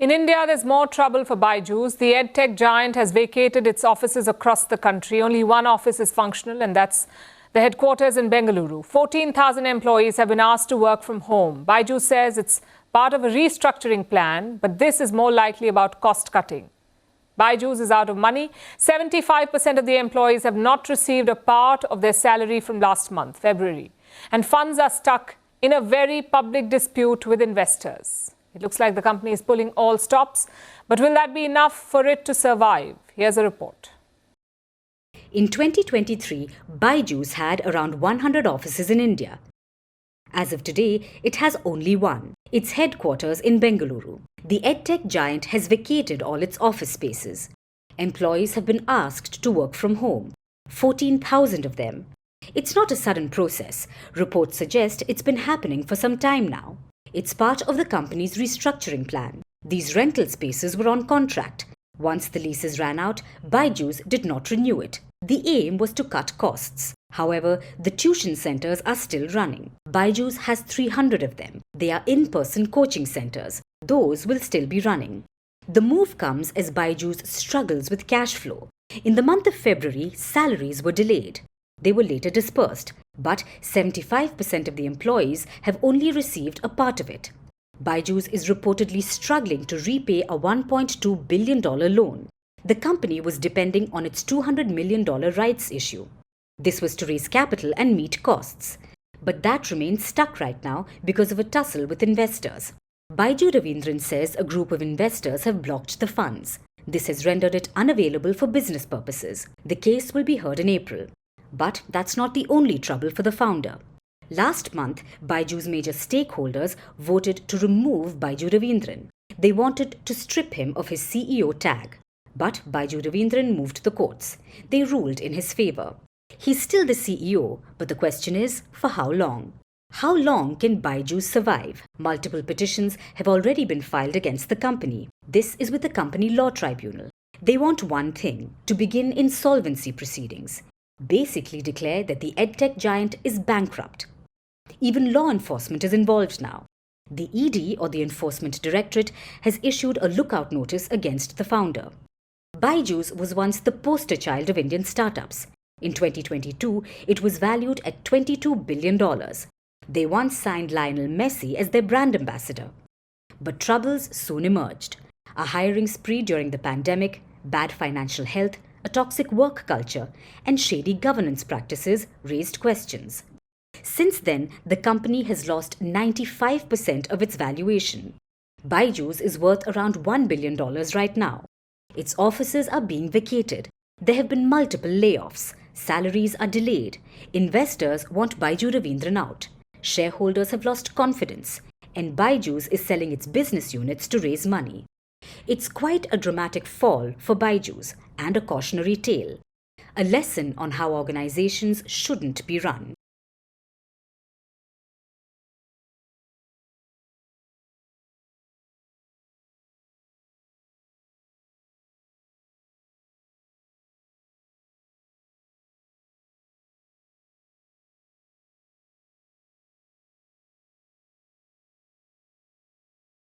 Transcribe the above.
In India, there's more trouble for Byjus. The edtech giant has vacated its offices across the country. Only one office is functional, and that's the headquarters in Bengaluru. 14,000 employees have been asked to work from home. Byju says it's part of a restructuring plan, but this is more likely about cost cutting. Byjus is out of money. 75% of the employees have not received a part of their salary from last month, February. And funds are stuck in a very public dispute with investors. It looks like the company is pulling all stops. But will that be enough for it to survive? Here's a report. In 2023, Byjus had around 100 offices in India. As of today, it has only one, its headquarters in Bengaluru. The edtech giant has vacated all its office spaces. Employees have been asked to work from home, 14,000 of them. It's not a sudden process. Reports suggest it's been happening for some time now. It's part of the company's restructuring plan. These rental spaces were on contract. Once the leases ran out, Byjus did not renew it. The aim was to cut costs. However, the tuition centers are still running. Byjus has 300 of them. They are in-person coaching centers. Those will still be running. The move comes as Byjus struggles with cash flow. In the month of February, salaries were delayed. They were later dispersed, but 75% of the employees have only received a part of it. Byjus is reportedly struggling to repay a $1.2 billion loan. The company was depending on its $200 million rights issue. This was to raise capital and meet costs. But that remains stuck right now because of a tussle with investors. Byju Ravindran says a group of investors have blocked the funds. This has rendered it unavailable for business purposes. The case will be heard in April. But that's not the only trouble for the founder. Last month, Byju's major stakeholders voted to remove Byju Ravindran. They wanted to strip him of his CEO tag. But Byju Ravindran moved the courts. They ruled in his favor. He's still the CEO, but the question is, for how long? How long can Byjus survive? Multiple petitions have already been filed against the company. This is with the Company Law Tribunal. They want one thing, to begin insolvency proceedings. Basically declare that the edtech giant is bankrupt. Even law enforcement is involved now. The ED, or the Enforcement Directorate, has issued a lookout notice against the founder. Byjus was once the poster child of Indian startups. In 2022, it was valued at $22 billion. They once signed Lionel Messi as their brand ambassador. But troubles soon emerged. A hiring spree during the pandemic, bad financial health, a toxic work culture, and shady governance practices raised questions. Since then, the company has lost 95% of its valuation. Byjus is worth around $1 billion right now. Its offices are being vacated. There have been multiple layoffs. Salaries are delayed. Investors want Byju Ravindran out. Shareholders have lost confidence. And Byjus is selling its business units to raise money. It's quite a dramatic fall for Byjus and a cautionary tale. A lesson on how organizations shouldn't be run.